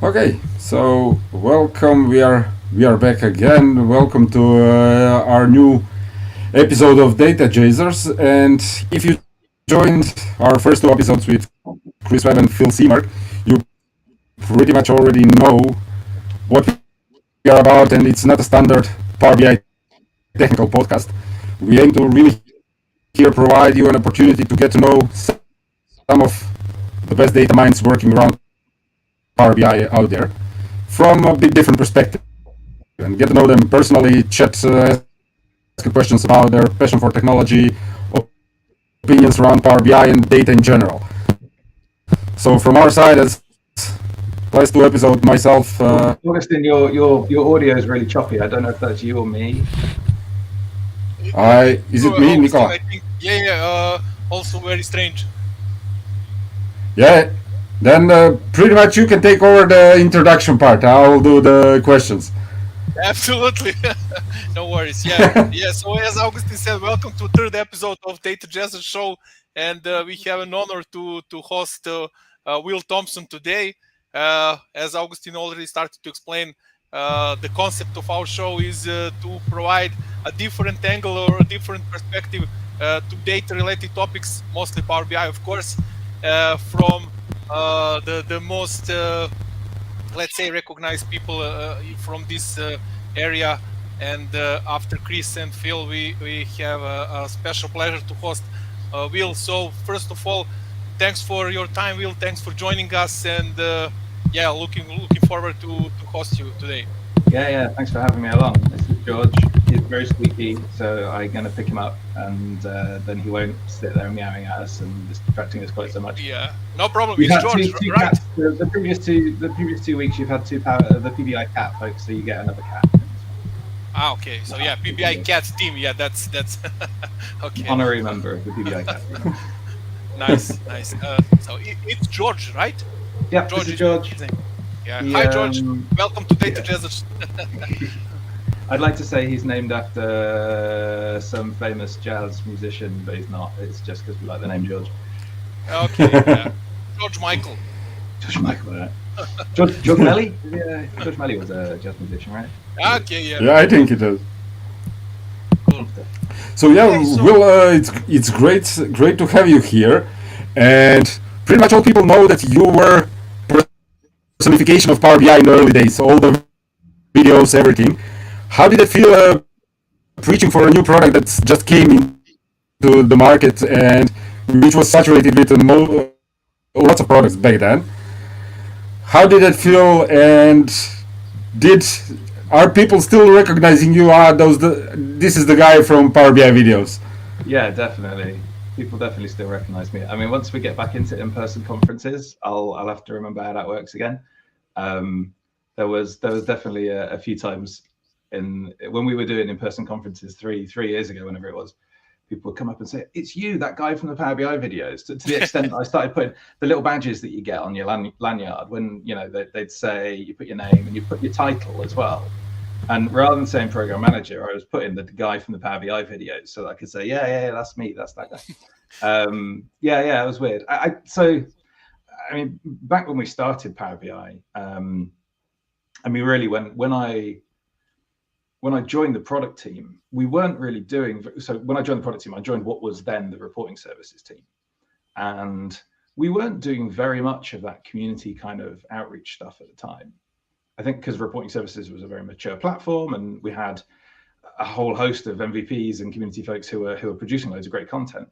Okay, so welcome. We are back again. Welcome to our new episode of Data Chasers. And if you joined our first two episodes with Chris Webb and Phil Seamark, you pretty much already know what we are about. And it's not a standard Power BI technical podcast. We aim to really here provide you an opportunity to get to know some of the best data minds working around Power BI out there from a bit different perspective and get to know them personally, ask questions about their passion for technology, opinions around Power BI and data in general. So from our side, as last two episodes, myself, Augustine, your audio is really choppy. I don't know if that's you or me. is it me, Augustine, Nicola? I think. Also very strange. Yeah. Then pretty much you can take over the introduction part. I'll do the questions. Absolutely. No worries. Yeah. So as Augustine said, welcome to third episode of Data Jazz Show, and we have an honor to host Will Thompson today. As Augustine already started to explain, the concept of our show is to provide a different angle or a different perspective to data-related topics, mostly Power BI, of course, from the most let's say recognized people from this area. And after Chris and Phil, we have a special pleasure to host Will. So first of all, thanks for your time, Will. Thanks for joining us, and looking forward to host you today. Yeah. Thanks for having me along. This is George. He's very squeaky, so I'm going to pick him up, and then he won't sit there meowing at us and distracting us quite so much. Yeah, no problem. We've It's had George, two right? cats. The previous 2 weeks, you've had the PBI cat folks, so you get another cat. Okay. So yeah, PBI Cats team. Yeah, that's okay. Honorary member of the PBI cat team. Nice. So it's George, right? Yeah, George this is is George. his name. Yeah. He, Hi, George. Welcome to Data yeah. Jazz. I'd like to say he's named after some famous jazz musician, but he's not. It's just because we like the name George. Okay. Yeah. George Michael. George Michael, right? George Melly? Yeah, George Melly was a jazz musician, right? Okay. Yeah. Yeah, I think it is. Cool. So yeah, Okay, so- Will, it's great to have you here, and pretty much all people know that you were personification of Power BI in the early days, all the videos, everything. How did it feel preaching for a new product that just came into the market and which was saturated with lots of products back then? How did it feel, and did are people still recognizing you? This is the guy from Power BI videos. Yeah, definitely. People definitely still recognize me. I mean, once we get back into in-person conferences, I'll have to remember how that works again. There was definitely a few times when we were doing in-person conferences three years ago, whenever it was, people would come up and say, "It's you, that guy from the Power BI videos." To the extent I started putting the little badges that you get on your lanyard when they'd say you put your name and you put your title as well. And rather than saying program manager, I was putting the guy from the Power BI videos so that I could say, yeah, that's me, that's that guy. It was weird. So I mean, back when we started Power BI, I mean, really, when I joined the product team, we weren't really doing. So when I joined the product team, I joined what was then the reporting services team, and we weren't doing very much of that community kind of outreach stuff at the time. I think because reporting services was a very mature platform, and we had a whole host of MVPs and community folks who were producing loads of great content.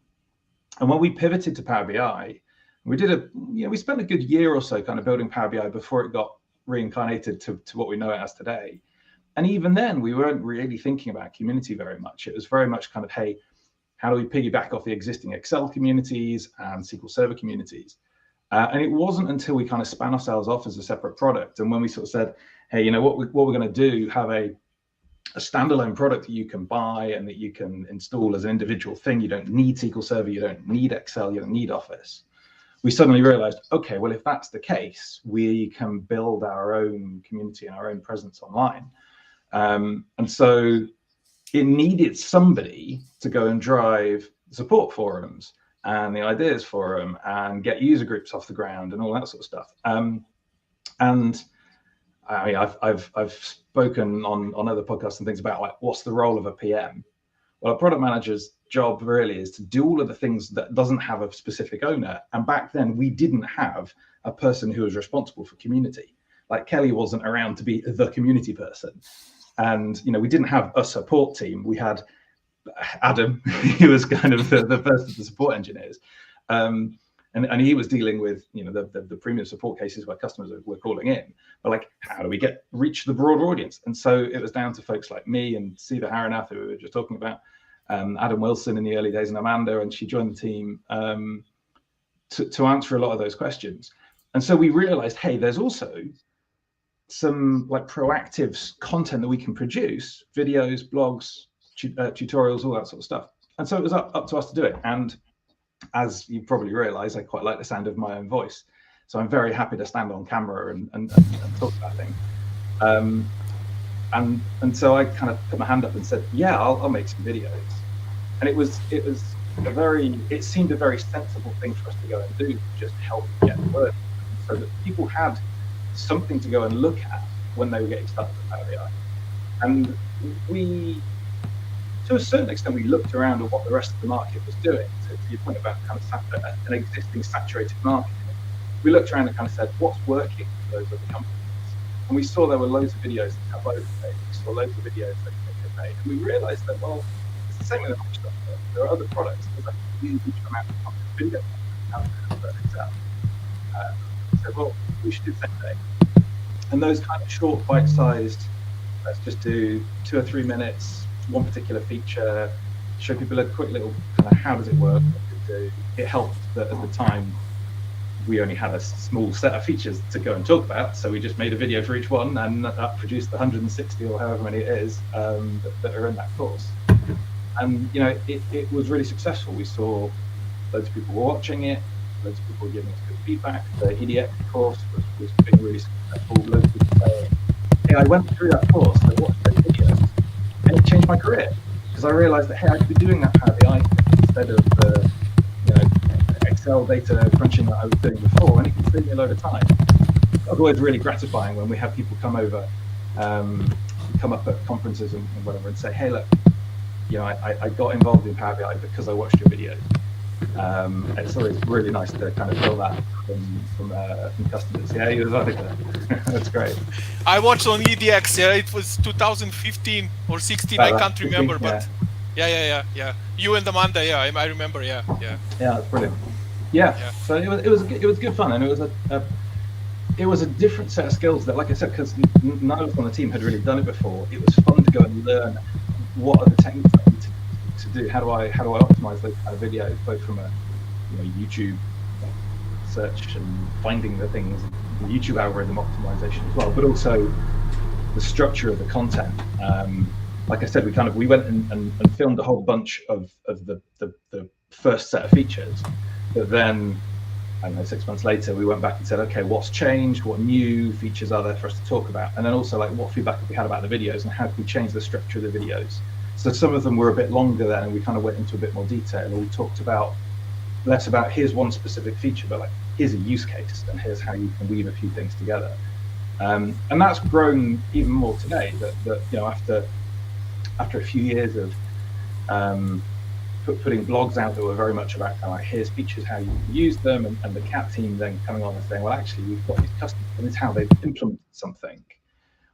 And when we pivoted to Power BI, we spent a good year or so kind of building Power BI before it got reincarnated to what we know it as today. And even then, we weren't really thinking about community very much. It was very much kind of, hey, how do we piggyback off the existing Excel communities and SQL Server communities? And it wasn't until we kind of span ourselves off as a separate product, and when we sort of said, hey, what we're going to do, have a standalone product that you can buy and that you can install as an individual thing. You don't need SQL Server, you don't need Excel, you don't need Office. We suddenly realized, okay, well, if that's the case, we can build our own community and our own presence online. And so it needed somebody to go and drive support forums and the ideas forum and get user groups off the ground and all that sort of stuff. And I mean, I've spoken on other podcasts and things about like what's the role of a PM. Well, a product manager's job really is to do all of the things that doesn't have a specific owner. And back then, we didn't have a person who was responsible for community. Like Kelly wasn't around to be the community person, and we didn't have a support team. We had Adam, he was kind of the first of the support engineers. And he was dealing with the premium support cases where customers were calling in, but like how do we reach the broader audience? And so it was down to folks like me and Siva Haranath, who we were just talking about, Adam Wilson in the early days, and Amanda, and she joined the team to answer a lot of those questions. And so we realized, hey, there's also some like proactive content that we can produce, videos, blogs, tutorials, all that sort of stuff. And so it was up to us to do it. And as you probably realize, I quite like the sound of my own voice. So I'm very happy to stand on camera and talk about things. And so I kind of put my hand up and said, yeah, I'll make some videos. And it seemed a very sensible thing for us to go and do, to just help get the word, so that people had something to go and look at when they were getting started with Power BI. And we, to a certain extent, we looked around at what the rest of the market was doing. So to your point about kind of an existing saturated market, we looked around and kind of said, what's working for those other companies? And we saw there were loads of videos that have overpaid. We saw loads of videos that get paid. And we realized that, well, it's the same with other stuff. There are other products. There's a huge amount of video out there. So, well, we should do the same thing. And those kind of short, bite-sized, let's just do 2 or 3 minutes, one particular feature, show people a quick little kind of how does it work, what does it do. It helped that at the time we only had a small set of features to go and talk about, so we just made a video for each one, and that produced the 160 or however many it is that are in that course. And it was really successful. We saw loads of people were watching it, loads of people were giving us good feedback. The EDX course was being really successful. Loads of people saying, hey, I went through that course, I watched those videos, and it changed my career, because I realized that, hey, I could be doing that Power BI instead of the Excel data crunching that I was doing before, and it can save me a load of time. It's always really gratifying when we have people come over, come up at conferences and whatever, and say, hey, look, I got involved in Power BI because I watched your videos. It's always really nice to kind of feel that from customers. Yeah, you was like that. That's great. I watched on EDX. Yeah, it was 2015 or 16. I can't remember, but yeah. You and Amanda. Yeah, I remember. Yeah. Yeah, that's brilliant. Yeah. So it was good fun, and it was a different set of skills that, like I said, because none of us on the team had really done it before. It was fun to go and learn what are the techniques I need to do. How do I optimize those kind of videos, both from a YouTube search and finding the things, the YouTube algorithm optimization as well, but also the structure of the content. Like I said, we went and filmed a whole bunch of the first set of features, but then, I don't know, 6 months later, we went back and said, okay, what's changed? What new features are there for us to talk about? And then also, like, what feedback have we had about the videos, and how can we change the structure of the videos? So some of them were a bit longer then, and we kind of went into a bit more detail, and we talked less about here's one specific feature, but like, here's a use case, and here's how you can weave a few things together. And that's grown even more today, that after a few years of putting blogs out that were very much about kind of like, here's features, how you can use them, and the CAT team then coming on and saying, well, actually, we've got these customers, and it's how they've implemented something.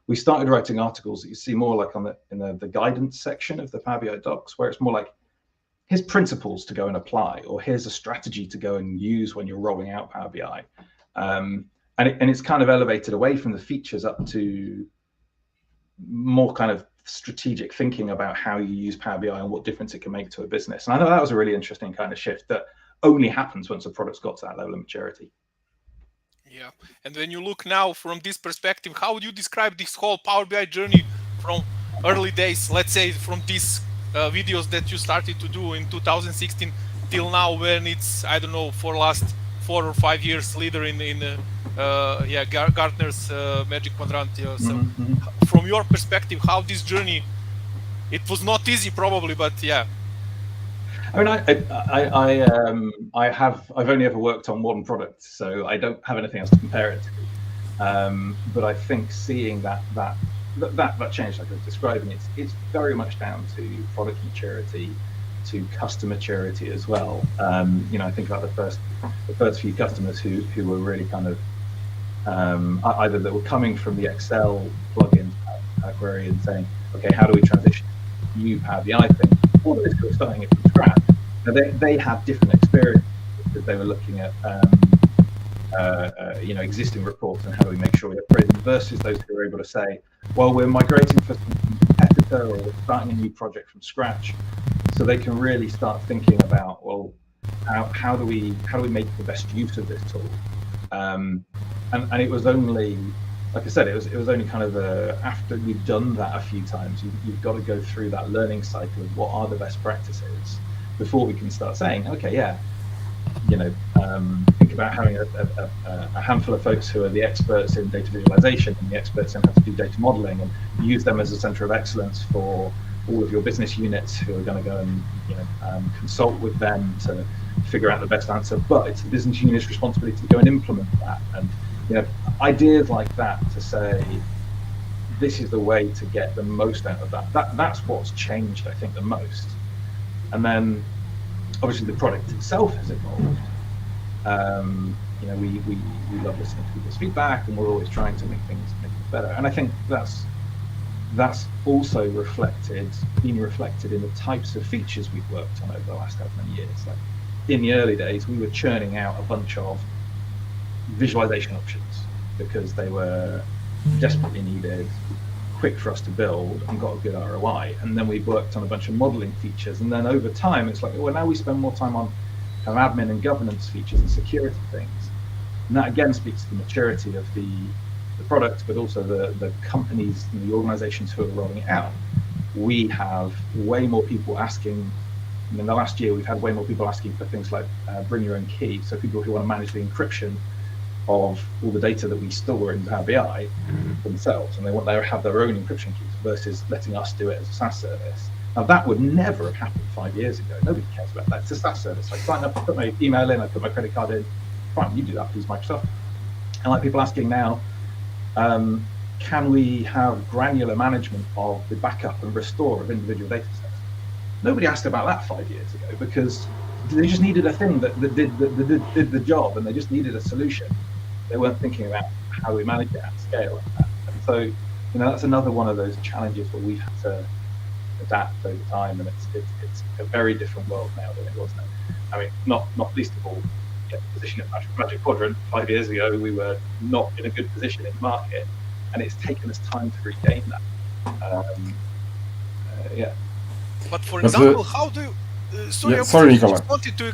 We started writing articles that you see more like in the guidance section of the Power BI docs, where it's more like, here's principles to go and apply, or here's a strategy to go and use when you're rolling out Power BI. And it's kind of elevated away from the features up to more kind of strategic thinking about how you use Power BI and what difference it can make to a business. And I know that was a really interesting kind of shift that only happens once a product's got to that level of maturity. Yeah, and when you look now from this perspective, how would you describe this whole Power BI journey from early days, let's say from these videos that you started to do in 2016 till now, when it's, I don't know, for last 4 or 5 years leader in Gartner's Magic Quadrant. So from your perspective, how this journey, it was not easy probably, but yeah. I mean, I've only ever worked on one product, so I don't have anything else to compare it to. But I think seeing that change, like I was describing, it's very much down to product maturity, to customer maturity as well. I think about the first few customers who were really kind of either that were coming from the Excel plugins Power Query and saying, okay, how do we transition to new Power BI thing, or those who were starting it from scratch. Now they had different experiences because they were looking at existing reports and how do we make sure we upgrade them, versus those who are able to say, well, we're migrating for some competitor, or we're starting a new project from scratch, so they can really start thinking about, well, how do we make the best use of this tool. And it was only, like I said, it was only kind of after we've done that a few times, you've got to go through that learning cycle of what are the best practices before we can start saying, okay, yeah, think about having a handful of folks who are the experts in data visualization and the experts in how to do data modeling, and use them as a center of excellence for all of your business units who are going to go and consult with them to figure out the best answer. But it's the business unit's responsibility to go and implement that. And ideas like that, to say this is the way to get the most out of that's what's changed, I think, the most. And then obviously the product itself has evolved. We love listening to people's feedback, and we're always trying to make things better. And I think that's also been reflected in the types of features we've worked on over the last however many years. Like in the early days, we were churning out a bunch of visualization options because they were desperately needed, quick for us to build, and got a good ROI. And then we worked on a bunch of modeling features, and then over time it's like, well, now we spend more time on kind of admin and governance features and security things. And that again speaks to the maturity of the product, but also the companies and the organizations who are rolling it out. We have way more people asking. In the last year, we've had way more people asking for things like bring your own key. So people who want to manage the encryption of all the data that we store in Power BI themselves, and they want to have their own encryption keys versus letting us do it as a SaaS service. Now that would never have happened 5 years ago. Nobody cares about that. It's a SaaS service. I sign up, I put my email in, I put my credit card in. Fine, you do that, please, Microsoft. And like people asking now, can we have granular management of the backup and restore of individual data sets? Nobody asked about that 5 years ago because they just needed a thing that did the job, and they just needed a solution. They weren't thinking about how we manage it at scale like that. And so, that's another one of those challenges where we've had to adapt over time, and it's a very different world now than it was then. I mean, not least of all, position at Magic Quadrant 5 years ago, we were not in a good position in the market, and it's taken us time to regain that. But for example, how do you? Sorry, Nicola. I just wanted to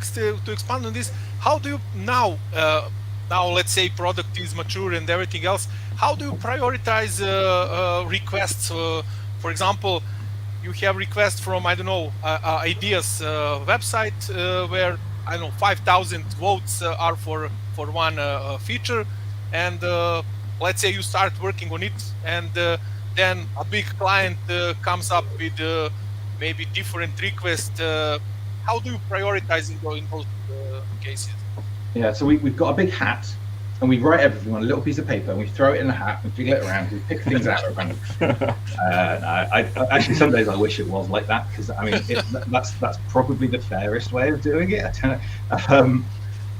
expand on this. How do you now? Now, let's say product is mature and everything else. How do you prioritize requests? For example, you have requests from ideas website where 5,000 votes are for one feature, and let's say you start working on it, and then a big client comes up with maybe different requests. How do you prioritize in those cases? Yeah, so we've got a big hat, and we write everything on a little piece of paper, and we throw it in the hat, and jiggle it around, we pick things out at random. I actually, some days I wish it was like that, because I mean, that's probably the fairest way of doing it. I don't know.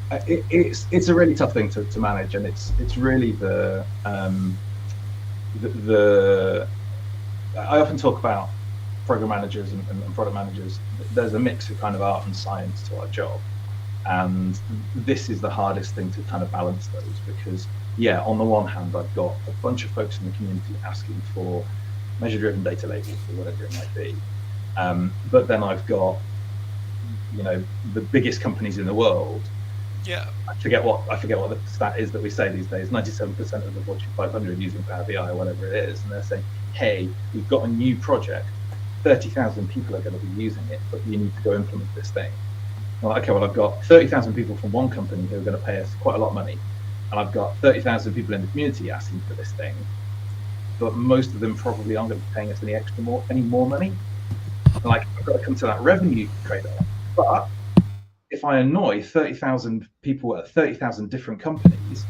It's a really tough thing to manage, and it's really the I often talk about program managers and product managers. There's a mix of kind of art and science to our job. And this is the hardest thing to kind of balance those, because on the one hand, I've got a bunch of folks in the community asking for measure-driven data labels or whatever it might be. But then I've got, the biggest companies in the world. Yeah. I forget what the stat is that we say these days. 97% of the Fortune 500 using Power BI or whatever it is, and they're saying, "Hey, we've got a new project. 30,000 people are going to be using it, but you need to go implement this thing." Well, okay, I've got 30,000 people from one company who are going to pay us quite a lot of money, and I've got 30,000 people in the community asking for this thing, but most of them probably aren't going to be paying us any more money. And I've got to come to that revenue trade-off. But if I annoy 30,000 people at 30,000 different companies,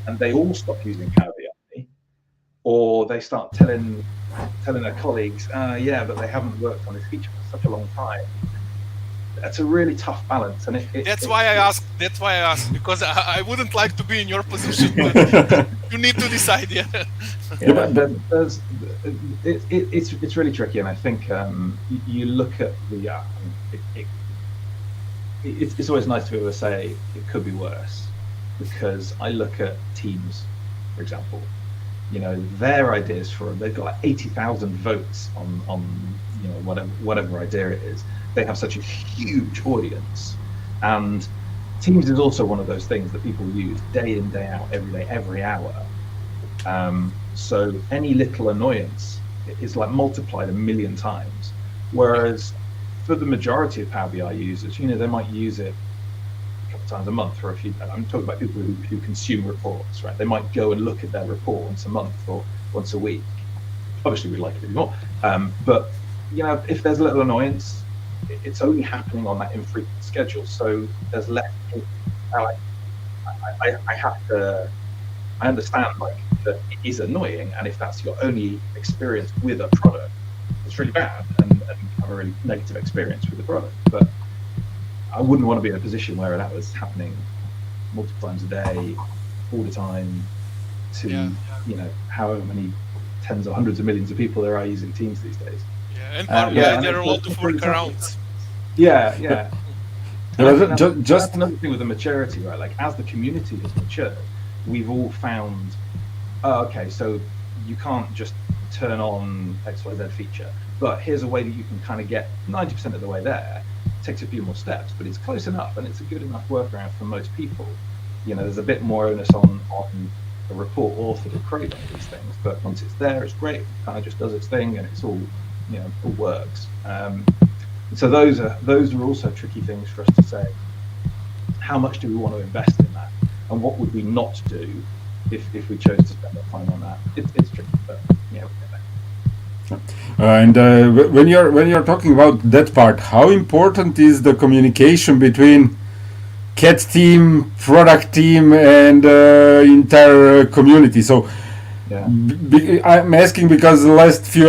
and they all stop using Power BI, or they start telling their colleagues, yeah, but they haven't worked on this feature for such a long time. That's a really tough balance, and that's why I asked. That's why I asked, because I wouldn't like to be in your position. But you need to decide. Yeah. It's really tricky, and I think you look at the. It's always nice to be able to say it could be worse, because I look at Teams, for example. Their ideas for them, they've got like 80,000 votes on whatever idea it is. They have such a huge audience, and Teams is also one of those things that people use day in, day out, every day, every hour. So any little annoyance is like multiplied 1 million times. Whereas for the majority of Power BI users, they might use it a couple times a month or a few. I'm talking about people who consume reports, right? They might go and look at their report once a month or once a week. Obviously, we'd like it to be more, but if there's a little annoyance, it's only happening on that infrequent schedule. So there's less. I understand that it is annoying, and if that's your only experience with a product, it's really bad, and you have a really negative experience with the product. But I wouldn't want to be in a position where that was happening multiple times a day, all the time, to however many tens or hundreds of millions of people there are using Teams these days. Yeah, and Power BI, there are a lot of workarounds. Yeah. Just another thing with the maturity, right? Like, as the community has matured, we've all found, okay, so you can't just turn on XYZ feature, but here's a way that you can kind of get 90% of the way there. It takes a few more steps, but it's close enough, and it's a good enough workaround for most people. There's a bit more onus on the report author to create one of these things, but once it's there, it's great. It kind of just does its thing, and it's all, all works. So those are also tricky things for us to say. How much do we want to invest in that, and what would we not do if we chose to spend our time on that? It's tricky, but yeah, we'll get there. And when you're talking about that part, how important is the communication between cat team, product team, and entire community? So I'm asking because the last few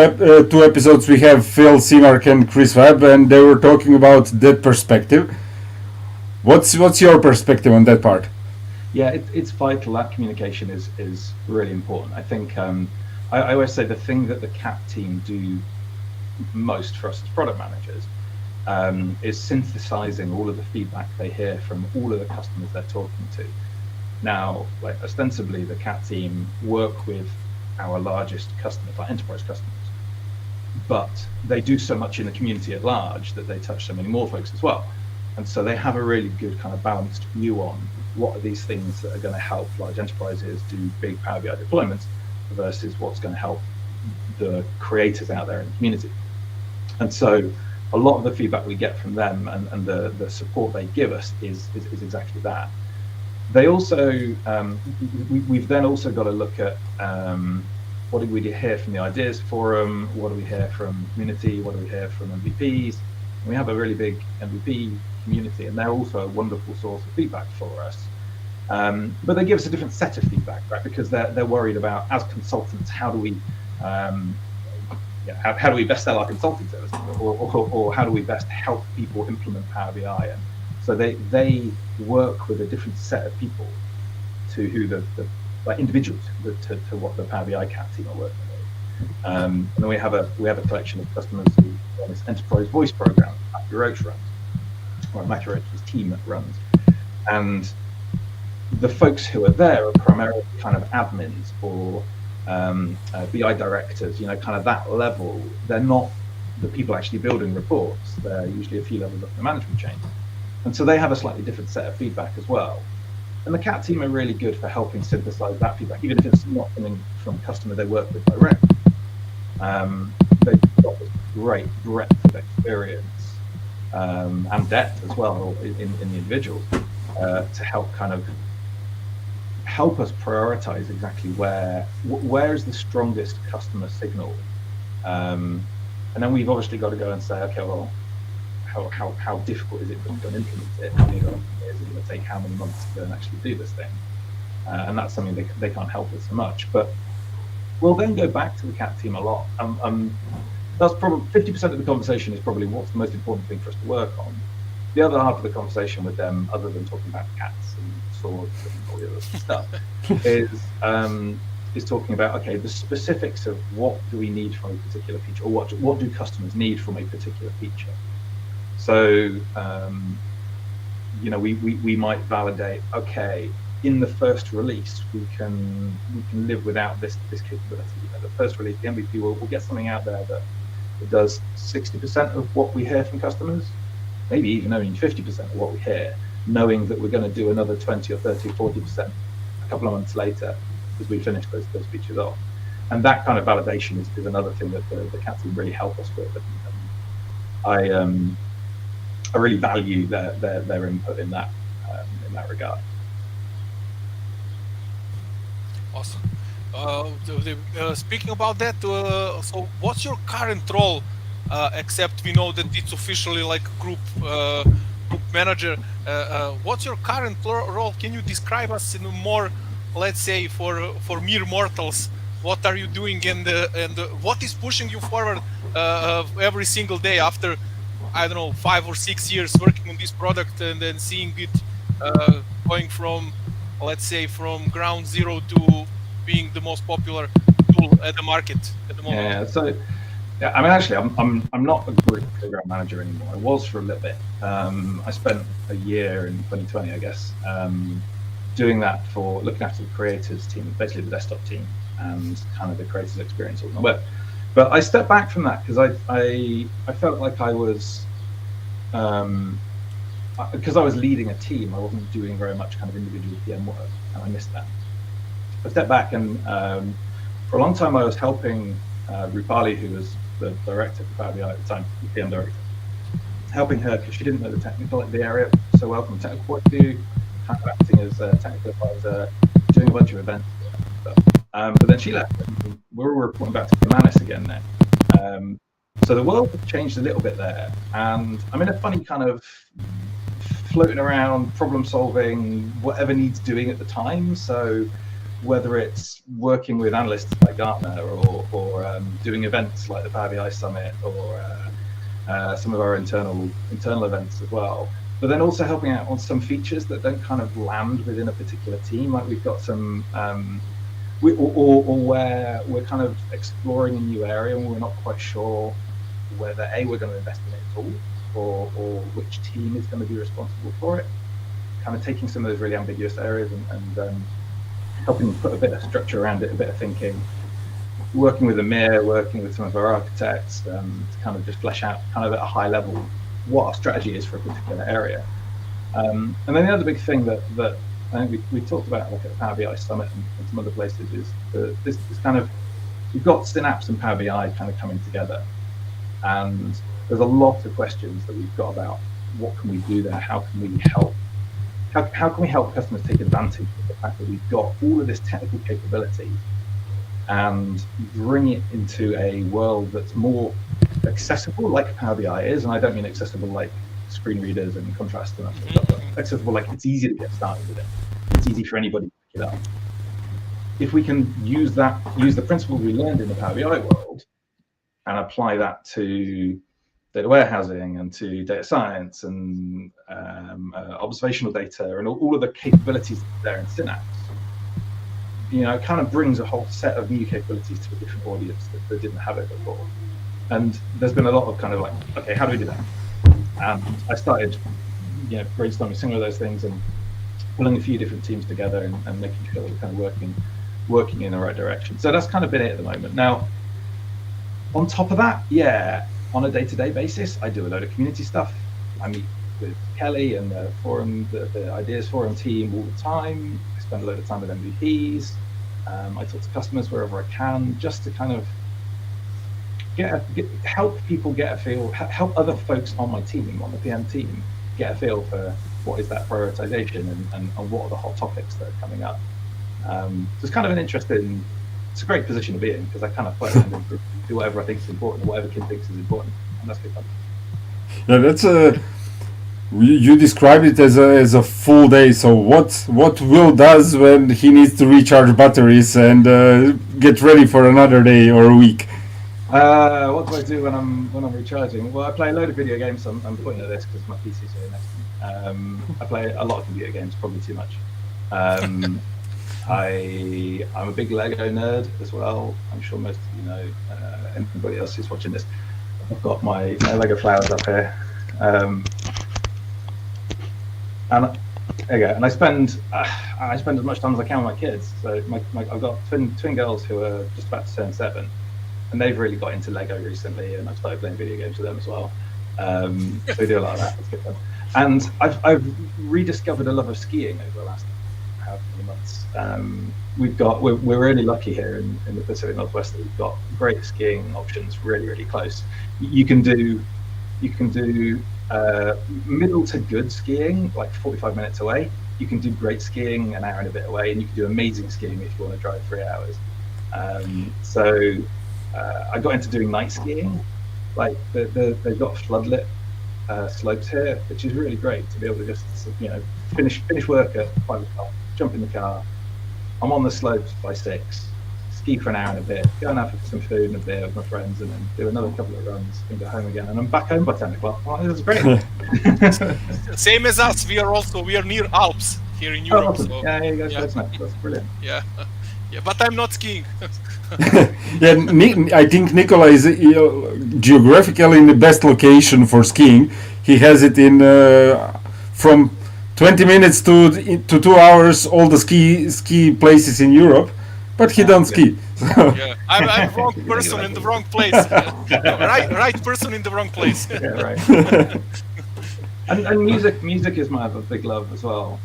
two episodes we have Phil Seamark and Chris Webb, and they were talking about that perspective. What's your perspective on that part? Yeah, it's vital. That communication is really important. I think I always say the thing that the CAP team do most for us as product managers is synthesizing all of the feedback they hear from all of the customers they're talking to. Now, like, ostensibly, the CAP team work with our largest customers, like enterprise customers, but they do so much in the community at large that they touch so many more folks as well. And so they have a really good kind of balanced view on what are these things that are going to help large enterprises do big Power BI deployments versus what's going to help the creators out there in the community. And so a lot of the feedback we get from them and the support they give us is exactly that. They also, we've then also got to look at what do we hear from the ideas forum, what do we hear from community, what do we hear from MVPs. And we have a really big MVP community, and they're also a wonderful source of feedback for us. But they give us a different set of feedback, right? Because they're worried about, as consultants, how do we best sell our consulting services, or how do we best help people implement Power BI? And so they work with a different set of people to who the individuals to what the Power BI CAP team are working with. And then we have a collection of customers who run this enterprise voice program Matthew Roach runs, or Matthew Roach's team runs. And the folks who are there are primarily kind of admins or BI directors, kind of that level. They're not the people actually building reports. They're usually a few levels up the management chain. And so they have a slightly different set of feedback as well. And the CAT team are really good for helping synthesize that feedback, even if it's not coming from a customer they work with direct. They've got this great breadth of experience and depth as well in the individuals to help kind of help us prioritize exactly where is the strongest customer signal. And then we've obviously got to go and say, okay, well, how difficult is it to go and implement it? How many years is it going to take? How many months to go and actually do this thing? and that's something they can't help with so much. But we'll then go back to the cat team a lot. That's probably 50% of the conversation is probably what's the most important thing for us to work on. The other half of the conversation with them, other than talking about cats and swords and all the other stuff, is talking about, okay, the specifics of what do we need from a particular feature, or what do customers need from a particular feature. So we might validate, okay, in the first release we can live without this capability. The first release, the MVP, we'll get something out there that does 60% of what we hear from customers, maybe even only 50% of what we hear, knowing that we're going to do another 20 or 30 or 40% a couple of months later as we finish those features off. And that kind of validation is another thing that the cat team really help us with. And I really value their input in that regard. Awesome. Speaking about that, so what's your current role? Except we know that it's officially like group manager. What's your current role? Can you describe us in more, let's say, for mere mortals? What are you doing, and what is pushing you forward every single day after, I don't know, 5 or 6 years working on this product and then seeing it going from, let's say, from ground zero to being the most popular tool at the market at the moment? Yeah, so I mean, actually, I'm not a group program manager anymore. I was for a little bit. I spent a year in 2020, I guess, doing that for looking after the creators team, basically the desktop team, and kind of the creators experience on the web. But I stepped back from that because I felt like I was, because I was leading a team, I wasn't doing very much kind of individual PM work, and I missed that. I stepped back, and for a long time I was helping Rupali, who was the director for Power BI at the time, the PM director, helping her because she didn't know the area so well from a technical point of view, kind of acting as a technical advisor, doing a bunch of events and stuff. But then she left, and we were reporting back to Manis again then. So the world changed a little bit there, and I'm in a funny kind of floating around, problem solving, whatever needs doing at the time. So whether it's working with analysts like Gartner or doing events like the Power BI Summit or some of our internal events as well, but then also helping out on some features that don't kind of land within a particular team. Like we've got some, or where we're kind of exploring a new area and we're not quite sure whether we're going to invest in it at all, or which team is going to be responsible for it. Kind of taking some of those really ambiguous areas and helping put a bit of structure around it, a bit of thinking, working with Amir, working with some of our architects to kind of just flesh out kind of at a high level what our strategy is for a particular area. And then the other big thing that I think we talked about, like at the Power BI Summit and some other places, is this kind of, you've got Synapse and Power BI kind of coming together, and there's a lot of questions that we've got about what can we do there, how can we help. How can we help customers take advantage of the fact that we've got all of this technical capability and bring it into a world that's more accessible, like Power BI is? And I don't mean accessible like screen readers and contrast and that sort of stuff, but accessible like it's easy to get started with it. It's easy for anybody to pick it up. If we can use the principles we learned in the Power BI world and apply that to data warehousing and to data science and observational data and all of the capabilities there in Synapse, it kind of brings a whole set of new capabilities to a different audience that didn't have it before. And there's been a lot of kind of like, okay, how do we do that? And I started, brainstorming some of those things and pulling a few different teams together and making sure that we're kind of working in the right direction. So that's kind of been it at the moment. Now, on top of that, on a day-to-day basis, I do a load of community stuff. I meet with Kelly and the forum, the Ideas Forum team all the time. I spend a load of time with MVPs. I talk to customers wherever I can, just to kind of help people get a feel, help other folks on my team, on the PM team, get a feel for what is that prioritization and what are the hot topics that are coming up. So it's kind of it's a great position to be in, because I kind of play around and do whatever I think is important, or whatever Kim thinks is important, and that's good fun. Yeah, that's you described it as a full day. So what Will does when he needs to recharge batteries and get ready for another day or a week? What do I do when I'm recharging? Well, I play a load of video games. I'm pointing at this because my PC's here next to me. I play a lot of video games, probably too much. I'm a big Lego nerd as well. I'm sure most of you know. Anybody else who's watching this, I've got my Lego flowers up here. And there you go. And I spend as much time as I can with my kids. So I've got twin girls who are just about to turn 7, and they've really got into Lego recently, and I've started playing video games with them as well. So we do a lot of that. It's good fun. And I've rediscovered a love of skiing over the last however many months. We're really lucky here in the Pacific Northwest that we've got great skiing options really close. You can do middle to good skiing, like 45 minutes away. You can do great skiing an hour and a bit away, and you can do amazing skiing if you want to drive 3 hours. So I got into doing night skiing. Like they've got floodlit slopes here, which is really great to be able to just finish work at 5 o'clock, jump in the car. I'm on the slopes by 6. Ski for an hour and a bit, go and have some food and a beer with my friends, and then do another couple of runs and go home again. And I'm back home by 10 o'clock. Well, it was great. Same as us. We are near Alps here in Europe. Awesome. So, Yeah, you guys, that's brilliant. Yeah, but I'm not skiing. I think Nicola is geographically in the best location for skiing. He has it in from 20 minutes to 2 hours, all the ski places in Europe. But he don't ski. So. Yeah, I'm wrong person in the wrong place. Right person in the wrong place. Yeah, right. and music is my other big love as well.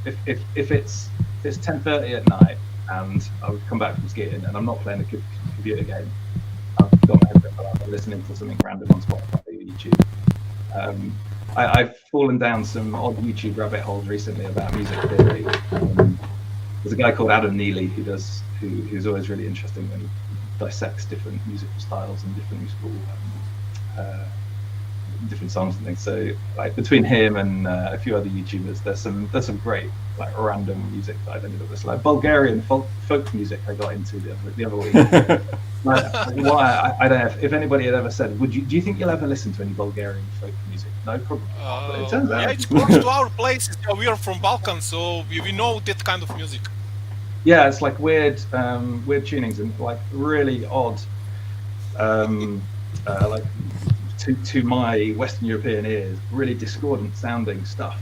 If it's 10:30 at night and I've come back from skiing and I'm not playing a computer game, I've got my headset on, I'm listening to something random on Spotify or YouTube. I've fallen down some odd YouTube rabbit holes recently about music theory. There's a guy called Adam Neely who's always really interesting when he dissects different musical styles and different musical different songs and things. So like between him and a few other YouTubers, there's some great like random music that I've ended up with. Like Bulgarian folk music I got into the other week. Why I don't know if anybody had ever said, do you think you'll ever listen to any Bulgarian folk music? No, probably. But it turns out, it's close to our place. We are from Balkans, so we know that kind of music. Yeah, it's like weird tunings and like really odd, like to my Western European ears, really discordant sounding stuff.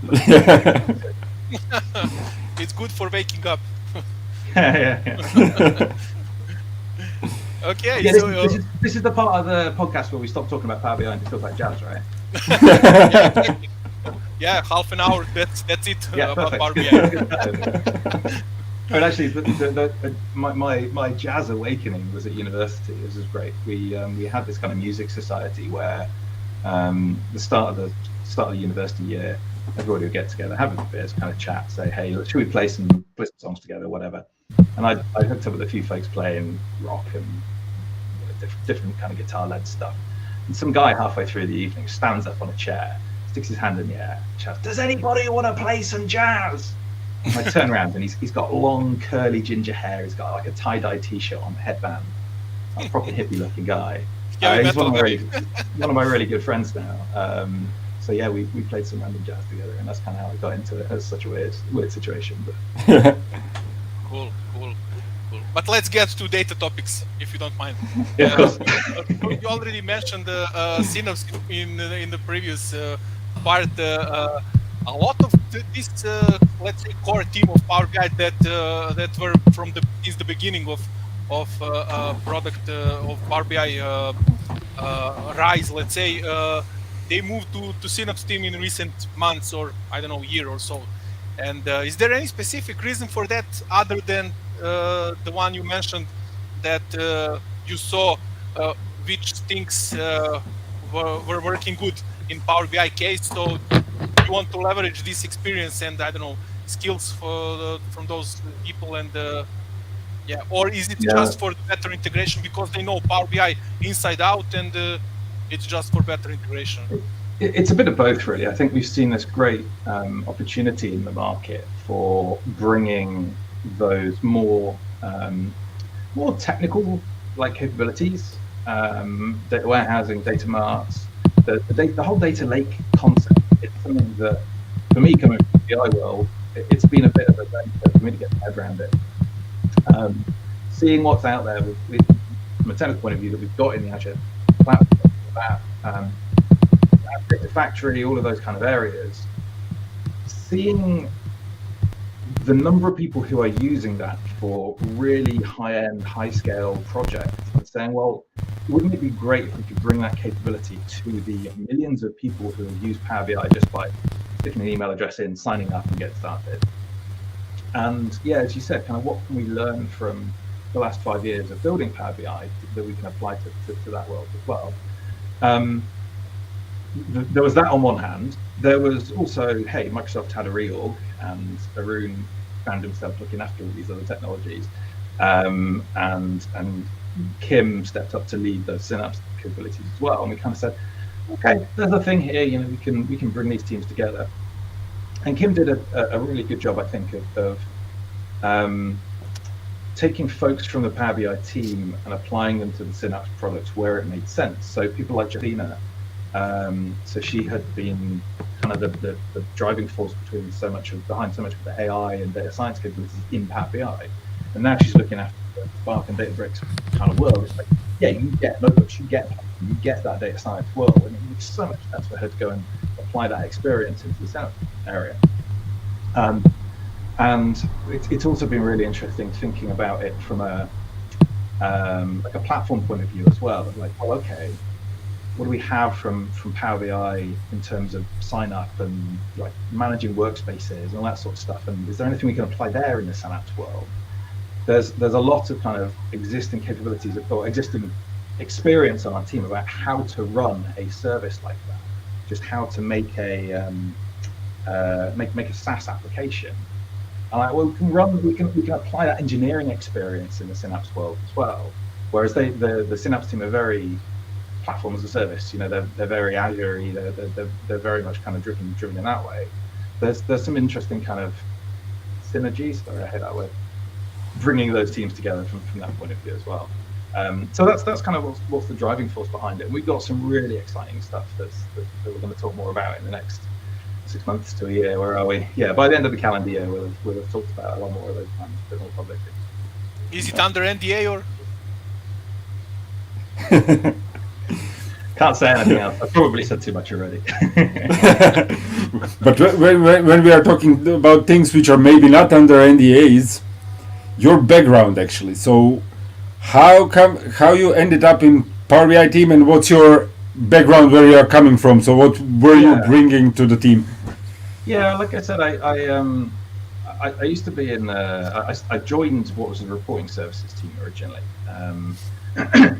It's good for waking up. Yeah. Okay. Yeah, So, this is the part of the podcast where we stop talking about Power BI and talk about jazz, right? Yeah, half an hour. That's it. Yeah, about Power BI. But actually, my jazz awakening was at university. This was great. We had this kind of music society where the start of the university year, everybody would get together, have a beers, kind of chat, say, hey, should we play some songs together, whatever. And I hooked up with a few folks playing rock and different kind of guitar-led stuff. And some guy halfway through the evening stands up on a chair, sticks his hand in the air, shouts, "Does anybody want to play some jazz?" And I turn around and he's got long curly ginger hair. He's got like a tie-dye t-shirt on, headband. A proper hippie-looking guy. Yeah, he's one of my really good friends now. So yeah, we played some random jazz together, and that's kind of how I got into it. It's such a weird situation, but Cool. But let's get to data topics, if you don't mind. Yeah, of course. You already mentioned Synapse in the previous part. A lot of this, let's say, core team of Power BI that were from since the beginning of product of Power BI rise, let's say, they moved to Synapse team in recent months, or I don't know, year or so. And is there any specific reason for that, other than the one you mentioned, that you saw which things were working good in Power BI case? So you want to leverage this experience and, I don't know, skills from those people, and or is it just for better integration because they know Power BI inside out, and it's just for better integration? It's a bit of both, really. I think we've seen this great opportunity in the market for bringing those more technical like capabilities, data warehousing, data marts, the whole data lake concept. It's something that, for me, coming from the BI world, it's been a bit of a venture for me to get my head around it. Seeing what's out there from a technical point of view that we've got in the Azure platform about data factory, all of those kind of areas, seeing the number of people who are using that for really high-end, high-scale projects, and saying, well, wouldn't it be great if we could bring that capability to the millions of people who have used Power BI just by sticking an email address in, signing up, and get started? And yeah, as you said, kind of what can we learn from the last 5 years of building Power BI that we can apply to that world as well? There was that on one hand. There was also, hey, Microsoft had a reorg, and Arun found himself looking after all these other technologies, and Kim stepped up to lead those Synapse capabilities as well. And we kind of said, okay, there's a thing here. You know, we can bring these teams together. And Kim did a really good job, I think, of taking folks from the Power BI team and applying them to the Synapse products where it made sense. So people like Jadina. So she had been kind of the driving force behind so much of the AI and data science capabilities in Power BI, and now she's looking after the Spark and Databricks kind of world. It's like, yeah, you get notebooks, you get that data science world, and it makes so much sense for her to go and apply that experience into the Synapse area. And it's also been really interesting thinking about it from a like a platform point of view as well. Like, well, okay, what do we have from Power BI in terms of sign up and like managing workspaces and all that sort of stuff? And is there anything we can apply there in the Synapse world? There's a lot of kind of existing capabilities or existing experience on our team about how to run a service like that, just how to make a make a SaaS application. And like, well, we can apply that engineering experience in the Synapse world as well. Whereas the Synapse team are very platform as a service, you know, they're very Azure-y, they're very much kind of driven in that way. There's some interesting kind of synergies, sorry, I hate that word, bringing those teams together from that point of view as well. So that's kind of what's the driving force behind it. And we've got some really exciting stuff that we're going to talk more about in the next 6 months to a year. Where are we? Yeah, by the end of the calendar year, we'll have talked about a lot more of those plans a bit more publicly. Is it under NDA or? Can't say anything else. I've probably said too much already. But when we are talking about things which are maybe not under NDAs, your background actually. So how you ended up in Power BI team, and what's your background, where you are coming from? So what were you bringing to the team? Yeah, like I said, I used to be in. I joined what was the reporting services team originally.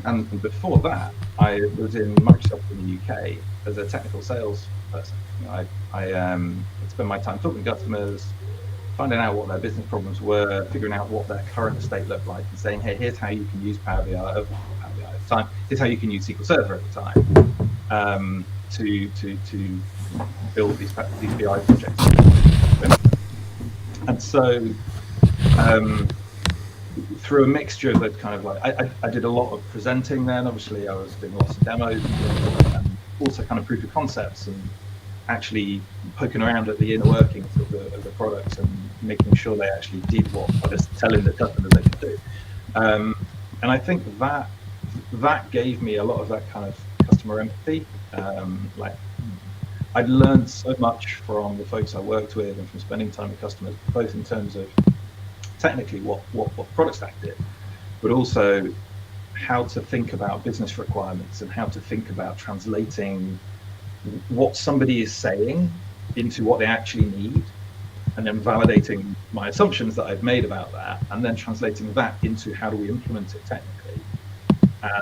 And before that, I was in Microsoft in the UK as a technical sales person. You know, I spent my time talking to customers, finding out what their business problems were, figuring out what their current estate looked like, and saying, hey, here's how you can use Power BI at the time. Here's how you can use SQL Server at the time to build these BI projects. And so, through a mixture of those kind of like, I did a lot of presenting then. Obviously, I was doing lots of demos and also kind of proof of concepts and actually poking around at the inner workings of the products and making sure they actually did what I was telling the customers they could do. And I think that gave me a lot of that kind of customer empathy. Like, I'd learned so much from the folks I worked with and from spending time with customers, both in terms of technically what product stack did, but also how to think about business requirements and how to think about translating what somebody is saying into what they actually need, and then validating my assumptions that I've made about that, and then translating that into how do we implement it technically,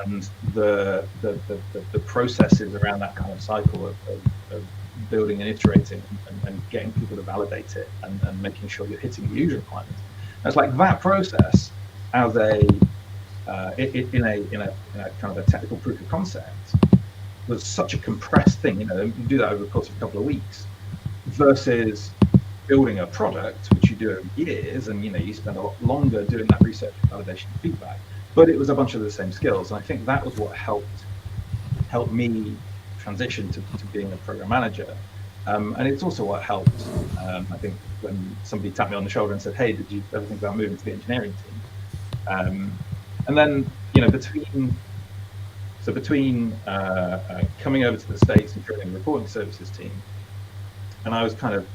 and the processes around that kind of cycle of building and iterating and getting people to validate it and making sure you're hitting the user requirements. It's like that process as in a kind of a technical proof of concept was such a compressed thing. You do that over the course of a couple of weeks, versus building a product, which you do over years, and you spend a lot longer doing that research, validation, feedback. But it was a bunch of the same skills, and I think that was what helped me transition to being a program manager. And it's also what helped. I think when somebody tapped me on the shoulder and said, "Hey, did you ever think about moving to the engineering team?" And then between coming over to the States and joining the reporting services team, and I was kind of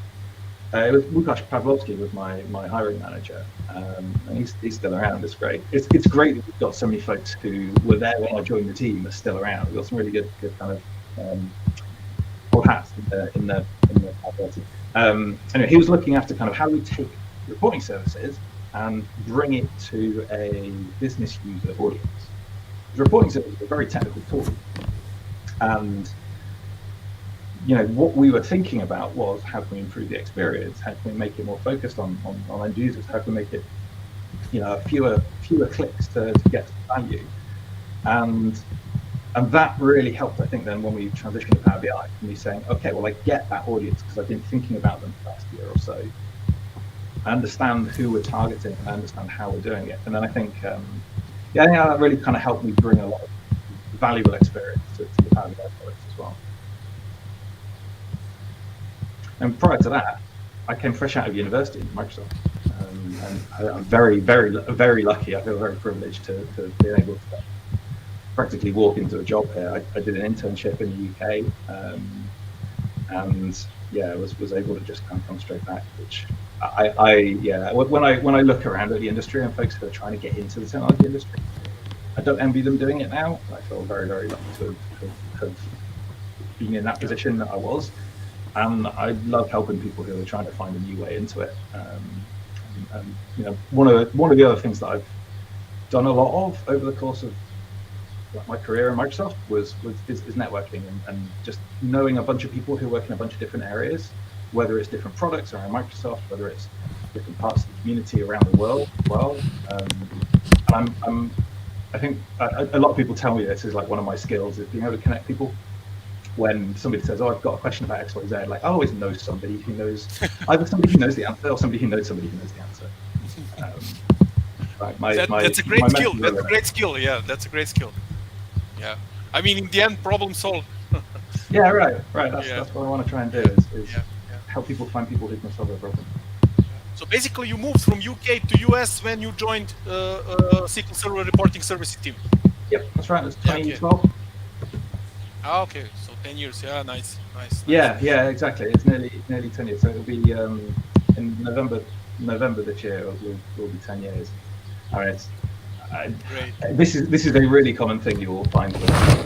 it was Łukasz Pawlowski was my hiring manager, and he's still around. It's great. It's great that we've got so many folks who were there when I joined the team are still around. We've got some really good kind of old hats in the party. Anyway, he was looking after kind of how we take reporting services and bring it to a business user audience. The reporting service is a very technical tool, and what we were thinking about was how can we improve the experience? How can we make it more focused on end users? How can we make it, fewer clicks to get to value? And that really helped, I think, then when we transitioned to Power BI, and me saying, okay, well, I get that audience because I've been thinking about them for the last year or so. I understand who we're targeting, and I understand how we're doing it. And then I think, I think that really kind of helped me bring a lot of valuable experience to the Power BI products as well. And prior to that, I came fresh out of university in Microsoft, and I'm very, very, very lucky. I feel very privileged to be able to practically walk into a job here. I did an internship in the UK, and was able to just kind of come straight back. Which when I look around at the industry and folks who are trying to get into the technology industry, I don't envy them doing it now. I feel very, very lucky to have been in that position that I was. And I love helping people who are trying to find a new way into it. And one of the other things that I've done a lot of over the course of my career in Microsoft is networking and just knowing a bunch of people who work in a bunch of different areas, whether it's different products around Microsoft, whether it's different parts of the community around the world as well. And I think a lot of people tell me this is like one of my skills is being able to connect people. When somebody says, "Oh, I've got a question about X, Y, Z," like I always know somebody who knows either somebody who knows the answer or somebody who knows somebody who knows the answer. That's a great skill. That's a great skill. Yeah, that's a great skill. Yeah, I mean, in the end, problem solved. Yeah, right. That's what I want to try and do is help people find people who can solve their problem. So basically, you moved from UK to US when you joined SQL Server Reporting Services team. Yep, that's right. It was 2012. Okay, so 10 years. Yeah, nice. Yeah, exactly. It's nearly 10 years. So it'll be in November this year. Will be 10 years. All right. Great. This is a really common thing you will find.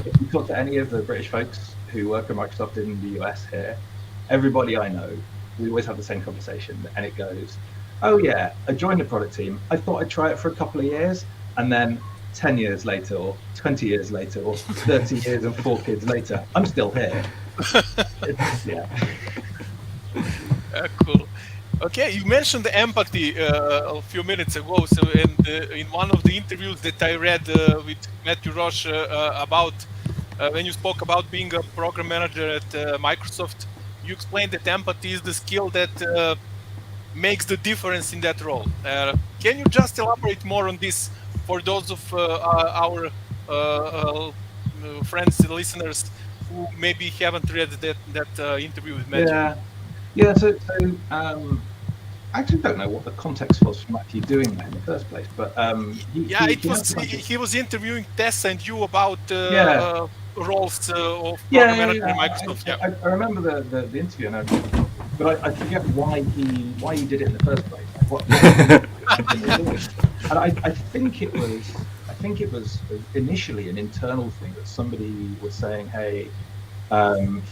If you talk to any of the British folks who work at Microsoft in the US here, everybody I know, we always have the same conversation, and it goes, "Oh yeah, I joined the product team. I thought I'd try it for a couple of years, and then 10 years later, or 20 years later, or 30 years and 4 kids later, I'm still here." Cool. Okay, you mentioned the empathy a few minutes ago. So, in one of the interviews that I read with Matthew Roche about when you spoke about being a program manager at Microsoft, you explained that empathy is the skill that makes the difference in that role. Can you just elaborate more on this for those of our friends and listeners who maybe haven't read that interview with Matthew? Yeah. So I actually don't know what the context was for Matthew doing that in the first place, but he was interviewing Tessa and you about roles of program manager in Microsoft. I remember the interview, but I forget why he did it in the first place. And I think it was initially an internal thing that somebody was saying, "Hey, can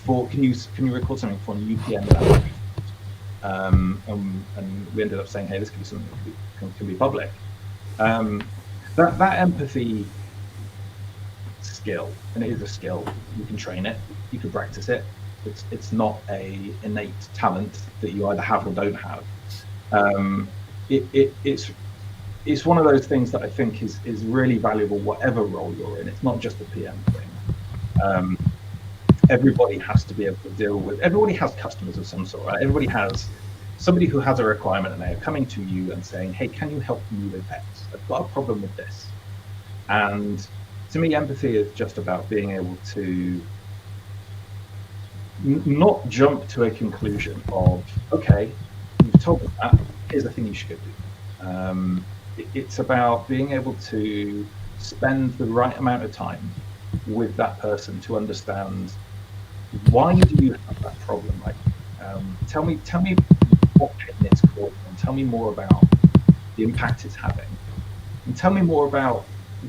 you record something for an UPN without?" And we ended up saying, "Hey, this could be something that can be public." That empathy skill, and it is a skill. You can train it, you can practice it. It's not a innate talent that you either have or don't have. It's one of those things that I think is really valuable, whatever role you're in. It's not just a PM thing. everybody has to be able to deal with. Everybody has customers of some sort, right? Everybody has somebody who has a requirement, and they're coming to you and saying, "Hey, can you help me with X? I've got a problem with this." And to me, empathy is just about being able to not jump to a conclusion of, "Okay, you've told me that. Here's the thing you should go do." It's about being able to spend the right amount of time with that person to understand, why do you have that problem? Like, tell me what pain it's causing, and tell me more about the impact it's having, and tell me more about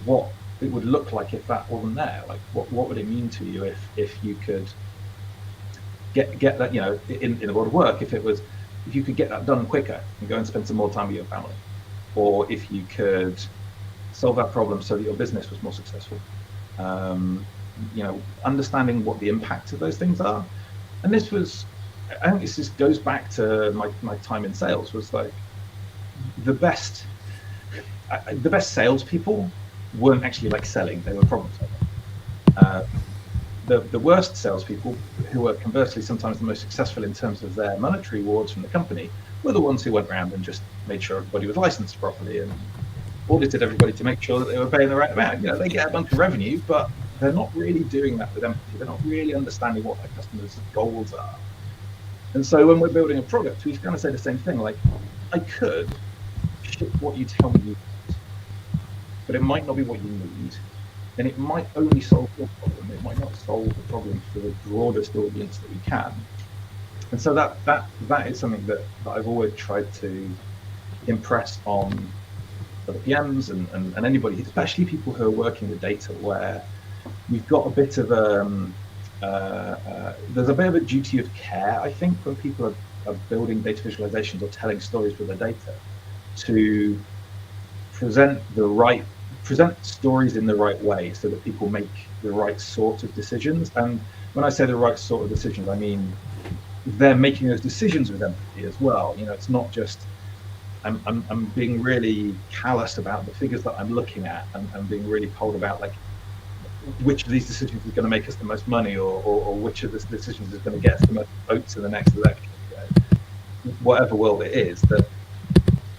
what it would look like if that wasn't there. Like, what would it mean to you if you could get that, in the world of work, if you could get that done quicker and go and spend some more time with your family, or if you could solve that problem so that your business was more successful. Understanding what the impact of those things are. And I think this just goes back to my time in sales. Was like the best salespeople weren't actually like selling; they were problem solving. The worst salespeople, who were conversely sometimes the most successful in terms of their monetary rewards from the company, were the ones who went around and just made sure everybody was licensed properly and audited everybody to make sure that they were paying the right amount. They get a bunch of revenue, but they're not really doing that with empathy. They're not really understanding what their customers' goals are. And so when we're building a product, we kind of say the same thing. Like, I could ship what you tell me you need, but it might not be what you need. And it might only solve your problem. It might not solve the problem for the broadest audience that we can. And so that is something that I've always tried to impress on other PMs and anybody, especially people who are working with data, where you've got a bit of there's a bit of a duty of care, I think, when people are building data visualizations or telling stories with their data, to present stories in the right way so that people make the right sort of decisions. And when I say the right sort of decisions, I mean they're making those decisions with empathy as well. It's not just I'm being really callous about the figures that I'm looking at, and being really cold about like which of these decisions is going to make us the most money, or which of these decisions is going to get us the most votes in the next election. Whatever world it is, that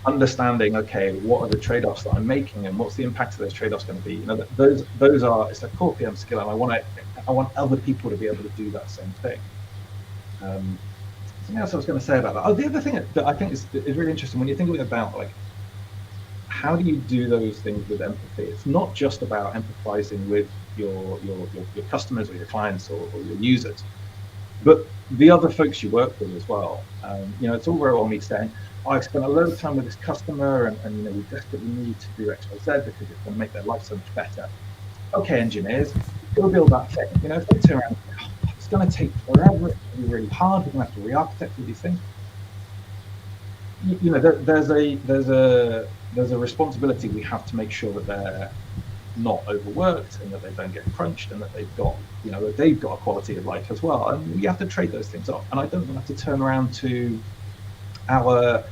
understanding, okay, what are the trade-offs that I'm making, and what's the impact of those trade-offs going to be? Those are, it's a core PM skill, and I want other people to be able to do that same thing. Something else I was going to say about that. Oh, the other thing that I think is really interesting when you're thinking about like, how do you do those things with empathy? It's not just about empathizing with your customers or your clients or your users, but the other folks you work with as well. It's all very well me saying, I spent a lot of time with this customer, and we desperately need to do X, Y, Z because it's going to make their life so much better. Okay, engineers, go build that thing. If they turn around and say, it's going to take forever, it's going to be really hard, we're going to have to re-architect all these things. There's a responsibility we have to make sure that they're not overworked, and that they don't get crunched, and that they've got a quality of life as well. And we have to trade those things off. And I don't want to have to turn around to our